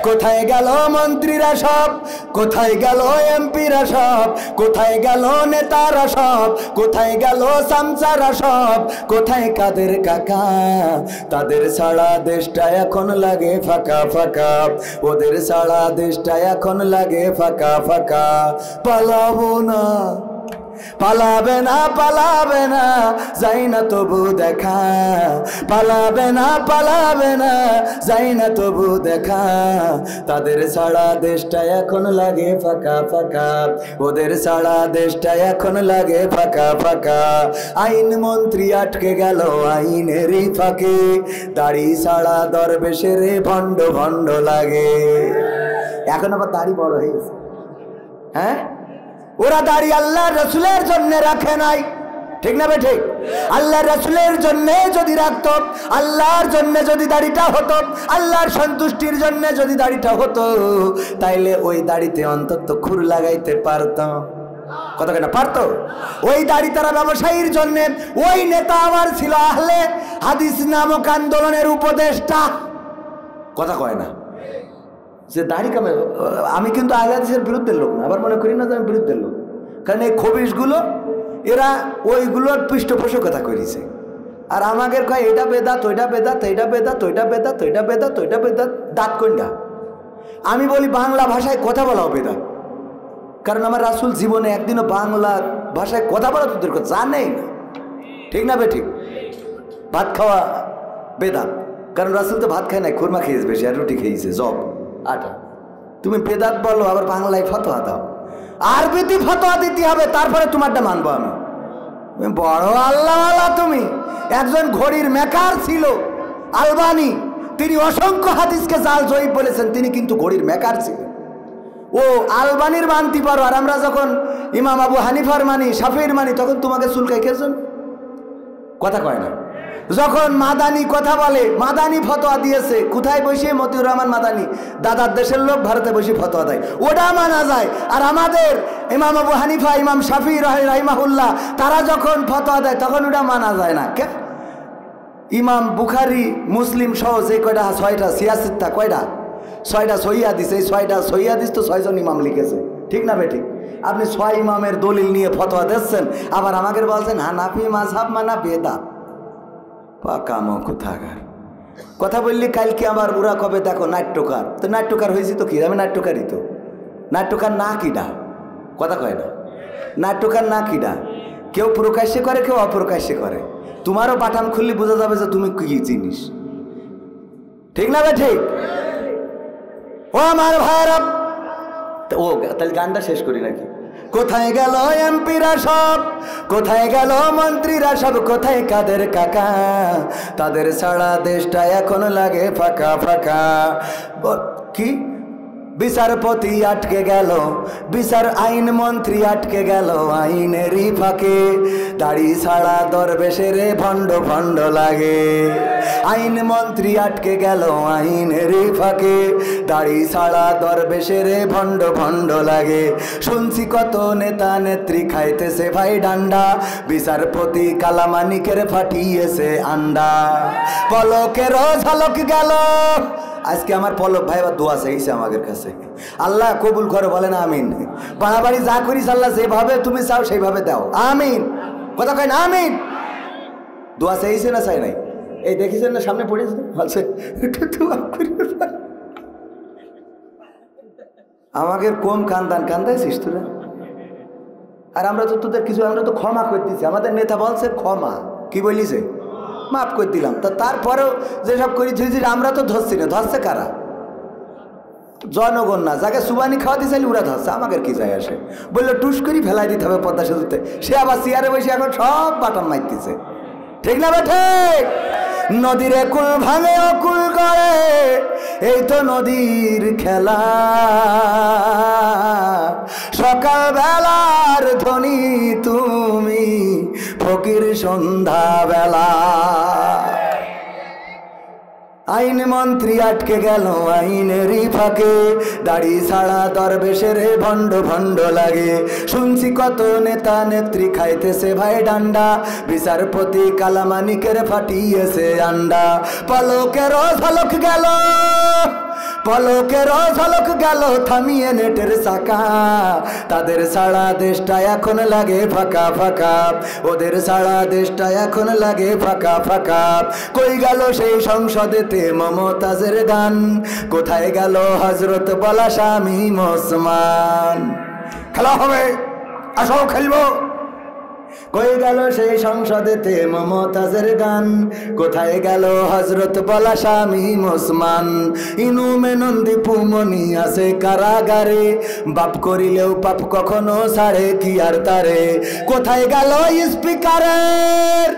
কোথায় গেল মন্ত্রীরা সব? কোথায় গেল এমপিরা সব? কোথায় গেল নেতারা সব? কোথায় গেল সামসারা সব? কোথায় কাদের কাকা? তাদের সারা দেশটা এখন লাগে ফাঁকা। ওদের সারা দেশটা এখন লাগে ফাঁকা। পালাবো না, পালাবে না পালাবে না যাই না তবু দেখা, পালাবে না পালাবে না যাই না তবু দেখা। তাদের ছাড়া দেশটা এখন লাগে ফাঁকা ফাঁকা, ওদের ছাড়া দেশটা এখন লাগে ফাঁকা ফাঁকা। আইন মন্ত্রী আটকে গেল আইনেরই ফাঁকে, দাড়ি ছাড়া দরবেশের ভণ্ড ভণ্ড লাগে। এখন আবার দাড়ি বড় হয়ে গেছে। হ্যাঁ, ওরা দাড়ি আল্লাহ রসুলের জন্য রাখে নাই, ঠিক না ঠিক? আল্লাহ রসুলের জন্য যদি রাখতো, আল্লাহর জন্য যদি দাড়িটা হতো, আল্লাহর সন্তুষ্টির জন্য যদি দাড়িটা হতো, তাইলে ওই দাড়িতে অন্তত খুর লাগাইতে পারতো। কথা কেন পারতো? ওই দাড়ি তারা ব্যবসায়ীর জন্য। ওই নেতা আমার ছিল আহলে হাদিস নামক আন্দোলনের উপদেষ্টা। কথা কয় না যে দাড়ি কামে। আমি কিন্তু আহলে হাদিসের বিরুদ্ধের লোক না, আবার মনে করি না যে আমি বিরুদ্ধের লোক, কারণ এই খবিশগুলো এরা ওইগুলোর পৃষ্ঠপোষকতা করেছে। আর আমাদের কয় এটা বেদাত, ওইটা বেদাত, এইটা বেদাত, ওইটা বেদাত, ওইটা বেদাত, ওইটা বেদাত। দাঁত কোনটা? আমি বলি বাংলা ভাষায় কথা বলাও বেদাত, কারণ আমার রাসূল জীবনে একদিনও বাংলা ভাষায় কথা বলা তোদের কথা জানেই না, ঠিক না বে ঠিক? ভাত খাওয়া বেদাত, কারণ রাসূল তো ভাত খায় নাই, খুরমা খেয়েছে বেশি, আর রুটি খেয়েছে, জব আটা। তুমি বেদাত বলো, আবার বাংলায় ফতোয়া দাও। আরবিতে ফতোয়া দিতে হবে, তারপরে তোমারটা মানবো আমি। বড় আল্লাহওয়ালা তুমি। একজন ঘড়ির মেকার ছিল আলবানি, তিনি অসংখ্য হাদিসকে জাল জয়ীফ বলেছেন, তিনি কিন্তু ঘড়ির মেকার ছিলেন। ও আলবানির মানতে পারো, আর আমরা যখন ইমাম আবু হানিফার মানি, শাফির মানি, তখন তোমাকে চুলকাই খেয়েছেন। কথা কয় না। যখন মাদানি কথা বলে, মাদানি ফতোয়া দিয়েছে, কোথায় বসে? মতিউর রহমান মাদানি, দাদার দেশের লোক, ভারতে বসে ফতোয়া দেয়, ওটা মানা যায়। আর আমাদের ইমাম আবু হানিফা, ইমাম শাফি রাহিমাহুল্লাহ, তারা যখন ফতোয়া দেয় তখন ওটা মানা যায় না। কে? ইমাম বুখারি, মুসলিম সহ যে কয়টা, 6টা সিয়াসিত্তা, কয়টা? 6টা সহি হাদিস। এই 6টা সহি হাদিস তো 6 জন ইমাম লিখেছে, ঠিক না বে ঠিক? আপনি 6 ইমামের দলিল নিয়ে ফতোয়া দিচ্ছেন, আবার আমাকে বলছেন হানাফি মাযহাব মানা বেদাত। পাকামো কোথাকার কথা বললি। কালকে আবার ওরা কবে দেখো নাট্যকার, তো নাট্যকার হয়েছি তো কি? আমি নাট্যকারই তো। নাট্যকার না কিডা? কথা কয় না। নাট্যকার না কিডা? কেউ প্রকাশ্যে করে, কেউ অপ্রকাশ্যে করে। তোমারও পাঠান খুললে বোঝা যাবে যে তুমি কি জিনিস, ঠিক না ঠিক? ও আমার ভাইরা, ও তাহলে গানটা শেষ করি নাকি? কোথায় গেল এমপিরা সব, কোথায় গেল মন্ত্রীরা সব, কোথায় কাদের কাকা? তাদের ছাড়া দেশটা এখন লাগে ফাঁকা ফাঁকা। কি বিচারপতি আটকে গেল, বিচার আইন মন্ত্রী আটকে গেল আইনেরই ফাঁকে, দাড়ি ছাড়া দরবেশের ভণ্ড ভণ্ড লাগে। আইন মন্ত্রী আটকে গেল আইনেরই ফাঁকে, দাড়ি ছাড়া দরবেশের ভণ্ড ভণ্ড লাগে। শুনছি কত নেতা নেত্রী খাইতেছে ভাই ডান্ডা, বিচারপতি কালামানিকের ফাটিয়েছে আন্ডা। পলকেরও ঝলক গেল। আজকে আমার পলক ভাই আবার দোয়া চাইছে আমাদের কাছে, আল্লাহ কবুল করে, বলে না আমিন। বাড়াবাড়ি যা করিস আল্লাহ যেভাবে তুমি চাও সেইভাবে দাও, আমিন। কথা কয় না আমিন? দোয়া চাইছে না চাই নাই? এই দেখেছেন না সামনে পড়েছে, বলছে আমাকে কম কান্দান কান্দাইছিস তোরা। আর আমরা তো তোদের কিছু, আমরা তো ক্ষমা করে দিচ্ছি। আমাদের নেতা বলছে ক্ষমা, কি বলিছে? মাফ করে দিলাম। তা তারপরেও যেসব করেছি আমরা তো ধরছি না, ধরছে কারা? জনগণ না। যাকে সুবানি খাওয়াতে চাইলে ওরা ধরছে, আমাদের কি যায় আসে? বললো টুস করি ফেলাই দিতে হবে পদ্মা সেতুতে, সে আবার চেয়ারে বসে এখন সব বাটন মারতেছে, ঠিক না ঠিক? নদীরে কুল ভাঙে অকুল করে, এই তো নদীর খেলা। সকাল বেলার ধ্বনি তুমি, ফকির সন্ধ্যা বেলা। আইন মন্ত্রী আটকে গেল আইনেরই ফাঁকে, দাড়ি ছাড়া দরবেশের ভণ্ড ভণ্ড লাগে। শুনছি কত নেতা নেত্রী খাইতেছে ভাই ডান্ডা, বিচারপতি কালামানিকের ফাটিয়েছে আন্ডা। পলকেরও ঝলক গেল, পলকেরও ঝলক গেল থামিয়ে নেটের চাকা। তাদের ছাড়া দেশটা এখন লাগে ফাঁকা ফাঁকা, ওদের ছাড়া দেশটা এখন লাগে ফাঁকা ফাঁকা। কই গেল সেই সংসদেতে মমতাজের গান, কোথায় গেল হজরত বলা শামীম ওসমান? খেলা হবে, আসো খেলবো, কই গেল সেই সংসদেতে মমতাজের গান, কোথায় গেল হযরত বলা শামীম ওসমান, ইনু মেনন দীপুমণি আছে কারাগারে, বাপ করিলেও পাপ কখনো ছাড়ে কি আর তারে। কোথায় গেল স্পিকারের,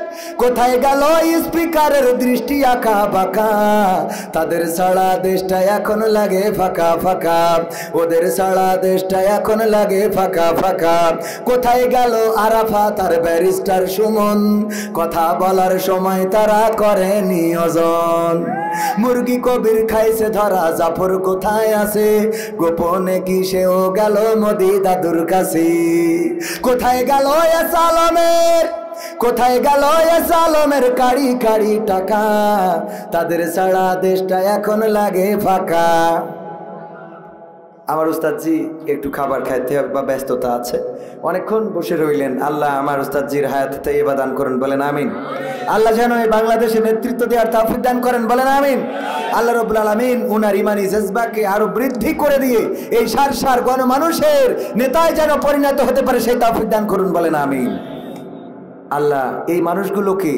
কোথায় গেল স্পিকারের দৃষ্টি আঁকা বাঁকা, তাদের ছাড়া দেশটা এখন লাগে ফাঁকা ফাঁকা, ওদের ছাড়া দেশটা এখন লাগে ফাঁকা ফাঁকা। কোথায় গেল আরাফাত আর ব্যারিস্টার সুমন, কথা বলার সময় তারা করে নিয়োজন। মুরগি কবির খাইছে ধরা, জাফর কোথায় আছে, গোপনে কি সেও গেল মোদি দাদুর কাছে। কোথায় গেল এস আলমের, কোথায় গেল এস আলমের কাড়ি কাড়ি টাকা, তাদের ছাড়া দেশটা এখন লাগে ফাঁকা। আমার উস্তাদজি একটু খাবার খাইতে হবে বা ব্যস্ততা আছে, অনেকক্ষণ বসে রইলেন। আল্লাহ আমার উস্তাদজির হায়াতে তাইয়্যিবা দান করেন, বলেন আমিন। আল্লাহ যেন এই বাংলাদেশে নেতৃত্ব দেওয়ার তৌফিক দান করেন, বলেন আমিন। আল্লাহ রাব্বুল আলামিন উনার ইমানি জজবাকে আরো বৃদ্ধি করে দিয়ে এই সার সার গণমানুষের নেতায় যেন পরিণত হতে পারে সেই তৌফিক দান করুন, বলেন আমিন। আল্লাহ এই মানুষগুলোকে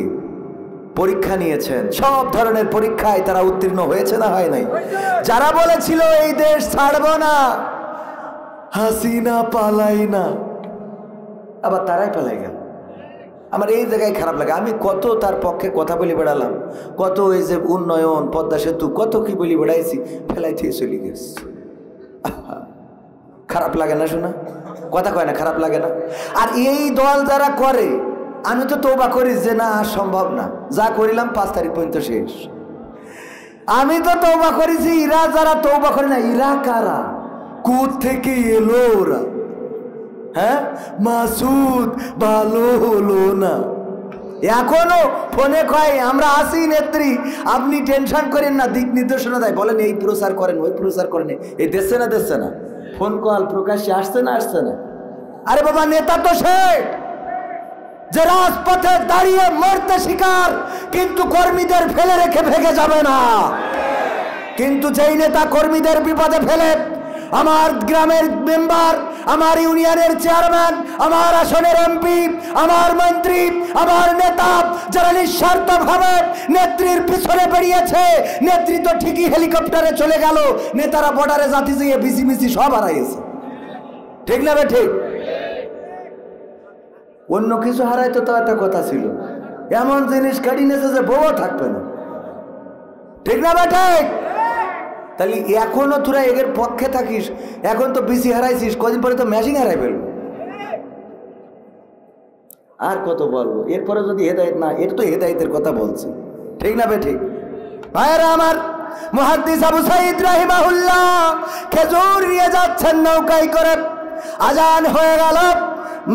পরীক্ষা নিয়েছেন, সব ধরনের পরীক্ষায় তারা উত্তীর্ণ হয়েছে না হয় নাই? যারা বলেছিল এই দেশ ছাড়ব না, হাসিনা পালাই না, আবার তারাই পালাই গেল। আমার এই জায়গায় খারাপ লাগে। আমি কত তার পক্ষে কথা বলে বেড়ালাম, কত এই যে উন্নয়ন, পদ্মা সেতু, কত কি বলি বেড়াইছি, ফেলাই থেকে চলে গেছে। খারাপ লাগে না শোনা? কথা কয় না, খারাপ লাগে না? আর এই দল যারা করে, আমি তো তওবা করি যে না সম্ভব না, যা করিলাম 5 তারিখ পর্যন্ত শেষ। আমি তো তওবা করেছি, ইরা যারা তওবা করে না, ইরা কারা, কোথা থেকে এলো ওরা? হ্যাঁ, মাসুদ ভালো হলো না, এখনো ফোনে কয় আমরা আসি নেত্রী, আপনি টেনশন করেন না, দিক নির্দেশনা দেয়, বলেন এই প্রচার করেন ওই প্রচার করেন, এই দেখছে না দেখছে না, ফোন কল প্রকাশ্যে আসছে না আসছে না। আরে বাবা, নেতা তো সে যে রাজপথে দাঁড়িয়ে মরতে শিকার, কিন্তু কর্মীদের ফেলে রেখে ভেগে যাবে না। কিন্তু যেই নেতা কর্মীদের বিপদে ফেলে, আমার গ্রামের মেম্বার, আমার ইউনিয়নের চেয়ারম্যান, আমার আসনের এমপি, আমার মন্ত্রী, আমার নেতা যারা নিঃস্বার্থভাবে নেত্রীর পিছনে বেরিয়েছে, নেত্রী তো ঠিকই হেলিকপ্টারে চলে গেল, নেতারা বর্ডারে জাতি যেয়ে বিসি মিসি সব হারাইছে, ঠিক না বে ঠিক? অন্য কিছু হারাইতো তো একটা কথা ছিল, এমন জিনিস কাটি নিয়েছে যে বউ থাকবে না, ঠিক না বে ঠিক? তাহলে এখনো তোরা এর পক্ষে থাকিস, এখন তো বিসি হারাইছিস, কদিন পরে তো ম্যাচিং হারাই ফেলবো। আর কত বলবো, এরপরে যদি হেদায়েত না, এর তো হেদায়েতের কথা বলছি, ঠিক না বে ঠিক? ভাইরা আমার, মুহাদ্দিস আবু সাঈদ রাহিমাহুল্লাহ খেজুর নিয়ে যাচ্ছেন নৌকায় করে, আজান হয়ে গেল,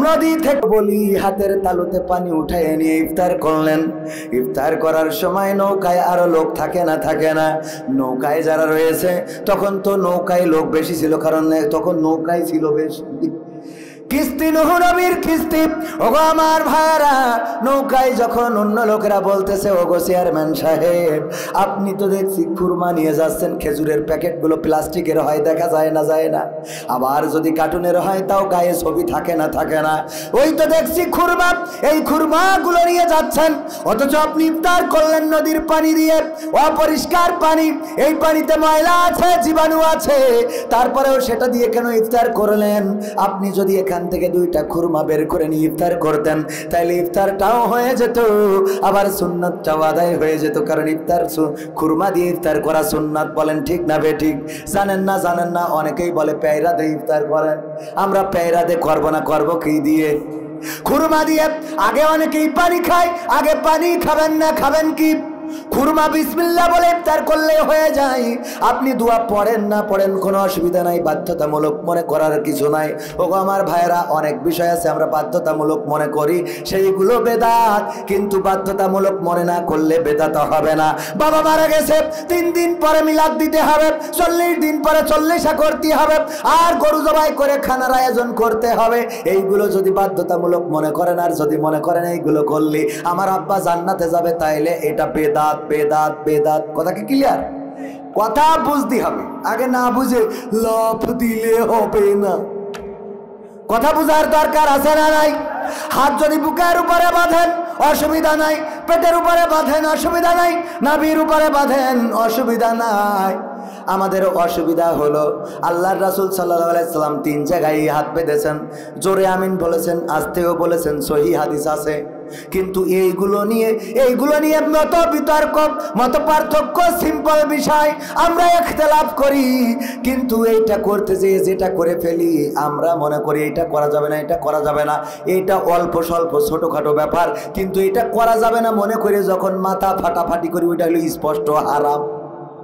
নদী থেকে বলি হাতের তালুতে পানি উঠায় নিয়ে ইফতার করলেন। ইফতার করার সময় নৌকায় আরো লোক থাকে না থাকে না, নৌকায় যারা রয়েছে, তখন তো নৌকায় লোক বেশি ছিল, কারণ তখন নৌকায় ছিল বেশি, কিস্তি নূহ নবীর কিস্তি। ওগো আমার ভাইরা, নৌকায় যখন অন্য লোকেরা বলতেছে ওগো চেয়ারম্যান সাহেব, আপনি তো দেখছি খুরমা নিয়ে যাচ্ছেন, খেজুরের প্যাকেটগুলো প্লাস্টিকের হয়, দেখা যায় না যায় না, আবার যদি কার্টুনের হয় তাও গায়ে ছবি থাকে না থাকে না, ওই তো দেখছি খুরমা, এই খুরমাগুলো নিয়ে যাচ্ছেন, অথচ আপনি ইফতার করলেন নদীর পানি দিয়ে, অপরিষ্কার পানি, এই পানিতে ময়লা আছে, জীবাণু আছে, তারপরেও সেটা দিয়ে কেন ইফতার করলেন? আপনি যদি এখান থেকে 2টা খুরমা বের করে নিয়ে ইফতার করতেন, তাইলে ইফতারটাও হয়ে যেত, আবার সুন্নাতটাও আদায় হয়ে যেত, কারণ ইফতার খুরমা দিয়ে ইফতার করা সুন্নাত, বলেন ঠিক না বে ঠিক? জানেন না জানেন না, অনেকেই বলে পেয়রা দিয়ে ইফতার করেন, আমরা পেয়রা দিয়ে করবো না, করবো কি দিয়ে? খুরমা দিয়ে। আগে অনেকেই পানি খায়, আগে পানি খাবেন না, খাবেন কি? খুরমা বিসমিল্লাহ বলে ইফতার করলে হয়ে যায়। আপনি দোয়া পড়েন না পড়েন কোনো অসুবিধা নাই, বাধ্যতামূলক মনে করার কিছু নাই। ওগো আমার ভাইরা, অনেক বিষয় আছে আমরা বাধ্যতামূলক মনে করি, সেইগুলো বেদাত, কিন্তু বাধ্যতামূলক মনে না করলে বেদাত হবে না। বাবা মারা গেছে, 3 দিন পরে মিলাদ দিতে হবে, 40 দিন পরে 40 করতে হবে, আর গরু জবাই করে খানার আয়োজন করতে হবে। এইগুলো যদি বাধ্যতামূলক মনে করেন, আর যদি মনে করেন এইগুলো করলে আমার আব্বা জান্নাতে যাবে, তাইলে এটা বেদাত বেদাত বেদাত। কথা কি ক্লিয়ার? কথা বুঝতে হবে, আগে না বুঝে লাফ দিলে হবে না। কথা বুঝার দরকার আছে না নাই? হাত যদি বুকের উপরে বাঁধেন অসুবিধা নাই, পেটের উপরে বাঁধেন অসুবিধা নাই, নাভির উপরে বাঁধেন অসুবিধা নাই। আমাদের অসুবিধা হলো আল্লাহর রাসূল সাল্লাল্লাহু আলাইহি সাল্লাম 3 জায়গায় হাত বেঁধেছেন, জোরে আমিন বলেছেন, আস্তেও বলেছেন, সহি হাদিস আছে। কিন্তু এইগুলো নিয়ে মত বিতর্ক, মত পার্থক্য, সিম্পল বিষয়, আমরা ইখতিলাফ করি। কিন্তু এইটা করতে যেয়ে যেটা করে ফেলি, আমরা মনে করি এটা করা যাবে না, এটা করা যাবে না, এটা অল্প স্বল্প ছোটোখাটো ব্যাপার, কিন্তু এটা করা যাবে না মনে করে যখন মাথা ফাটাফাটি করি, ওইটা হলো স্পষ্ট হারাম।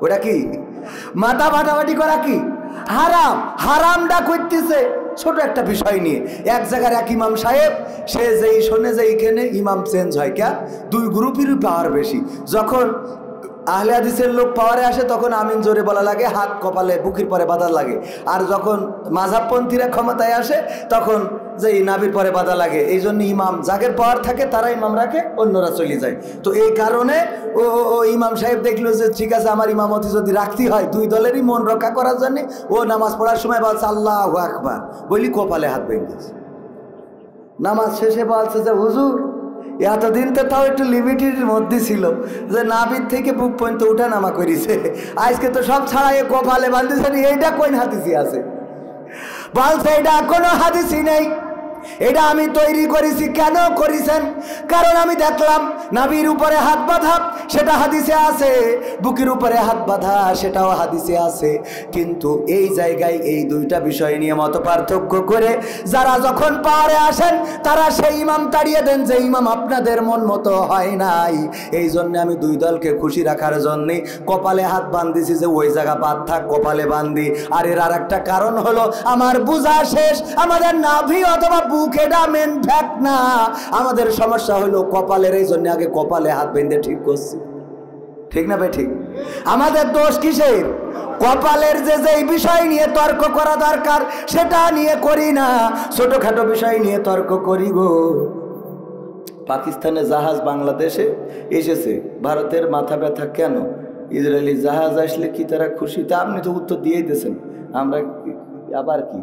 ওটা কি? মাথা ফাটাফাটি করা কি হারাম। হারামটা করতেছে ছোট একটা বিষয় নিয়ে। এক জায়গার এক ইমাম সাহেব, সে যেই শোনে যে এইখানে ইমাম চেঞ্জ হয়, কে 2 গ্রুপেরই পাওয়ার বেশি। যখন আহলে হাদিসের লোক পাওয়ারে আসে তখন আমিন জোরে বলা লাগে, হাত কপালে বুকের পরে বাঁধা লাগে। আর যখন মাযহাবপন্থীরা ক্ষমতায় আসে তখন যে নাভির পরে বাঁধা লাগে। এই জন্য ইমাম যাদের পাওয়ার থাকে তারা ইমাম রাখে, অন্যরা চলে যায়। তো এই কারণে ও ইমাম সাহেব দেখলো যে ঠিক আছে, আমার ইমামতি যদি রাখতে হয় 2 দলেরই মন রক্ষা করার জন্য, ও নামাজ পড়ার সময় বলছে আল্লাহু আকবার বলি কপালে হাত বেঁধেছে। নামাজ শেষে বলছে যে হুজুর, এতদিন তো তাও একটু লিমিটের মধ্যে ছিল যে নাভির থেকে বুক পর্যন্ত উঠা নামা করেছে, আজকে তো সব ছাড়াই কপালে বাঁধেছেন, এইটা কোন হাদিসই আছে? বলছে এটা কোনো হাদিসই নেই, এটা আমি তৈরি করেছি। কেন করেছেন? কারণ আমি দেখলাম নাভির উপরে হাত বাঁধা সেটা হাদিসে আছে, বুকের উপরে হাত বাঁধা সেটাও হাদিসে আছে। কিন্তু এই জায়গায় এই 2টা বিষয় নিয়ে মত পার্থক্য করে যারা যখন পাহাড়ে আসেন তারা সেই ইমাম তাড়িয়ে দেন যে ইমাম আপনাদের মন মতো হয় নাই। এই জন্য আমি 2 দলকে খুশি রাখার জন্যে কপালে হাত বাঁধিছি, যে ওই জায়গা বাদ থাক, কপালে বাঁধি। আর এর আর একটা কারণ হলো আমার বুঝা শেষ, আমাদের নাভি অথবা বুক এটা মেন ফ্যাক্ট না, আমাদের সমস্যা হলো কপালের। এই জন্য আগে কপালে হাত বেঁধে ঠিক করছি, ঠিক না ভাই? ঠিক। আমাদের দোষ কিসের? কপালের যে বিষয় নিয়ে তর্ক করা দরকার সেটা নিয়ে করি না, ছোটখাটো বিষয় নিয়ে তর্ক করি গো। পাকিস্তানের জাহাজ বাংলাদেশে এসেছে, ভারতের মাথা ব্যথা কেন? ইসরায়েলি জাহাজ আসলে কি তারা খুশি? তা আপনি তো উত্তর দিয়েই দিয়েছেন। আমরা আবার কি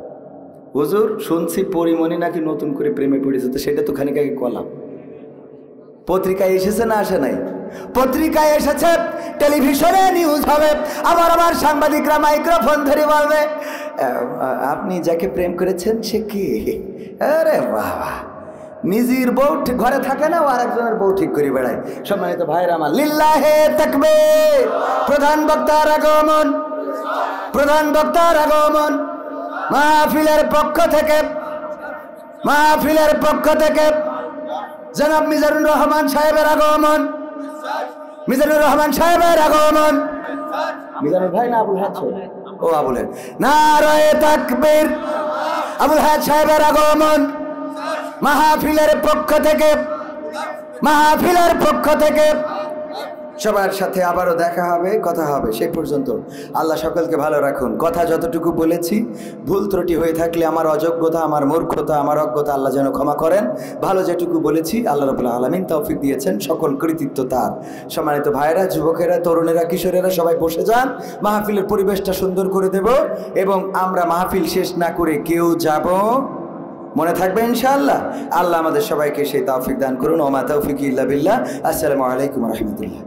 হুজুর শুনছি পরিমণি নাকি নতুন করে প্রেমে পড়েছে, তো সেটা তো খানিক আগে কলাম। পত্রিকায় এসেছে না আসে নাই? পত্রিকায় এসেছে, টেলিভিশনে নিউজ হবে, আবার সাংবাদিকরা মাইক্রোফোন ধরে বলবে আপনি যাকে প্রেম করেছেন সে কি? আরে বাবা, নিজের বউ ঘরে থাকে না, ও আরেকজনের বউ ঠিক করে বেড়ায়। সম্মানিত ভাইরা আমার, লিল্লাহে তাকবীর। প্রধান বক্তার আগমন, প্রধান বক্তার আগমন। মাহফিলের পক্ষ থেকে জনাব মিজানুর রহমান সাহেবের আগমন, মিজানুর রহমান সাহেবের আগমন। মিজানুর ভাই না আবুল হায়াত? ও আবুল হায়াত। নারায়ে তাকবীর। আবুল হায়াত সাহেবের আগমন। মাহফিলের পক্ষ থেকে সবার সাথে আবারও দেখা হবে, কথা হবে। সেই পর্যন্ত আল্লাহ সকলকে ভালো রাখুন। কথা যতটুকু বলেছি ভুল ত্রুটি হয়ে থাকলে আমার অযোগ্যতা, আমার মূর্খতা, আমার অজ্ঞতা আল্লাহ যেন ক্ষমা করেন। ভালো যেটুকু বলেছি আল্লাহ রাব্বুল আলামিন তৌফিক দিয়েছেন, সকল কৃতিত্ব তার। সম্মানিত ভাইয়েরা, যুবকেরা, তরুণেরা, কিশোরেরা সবাই বসে যান, মাহফিলের পরিবেশটা সুন্দর করে দেব এবং আমরা মাহফিল শেষ না করে কেউ যাব, মনে থাকবে ইনশাআল্লাহ। আল্লাহ আমাদের সবাইকে সেই তৌফিক দান করুন। ওমা তৌফিক ইল্লা বিল্লাহ। আসসালামু আলাইকুম ওয়া রাহমাতুল্লাহ।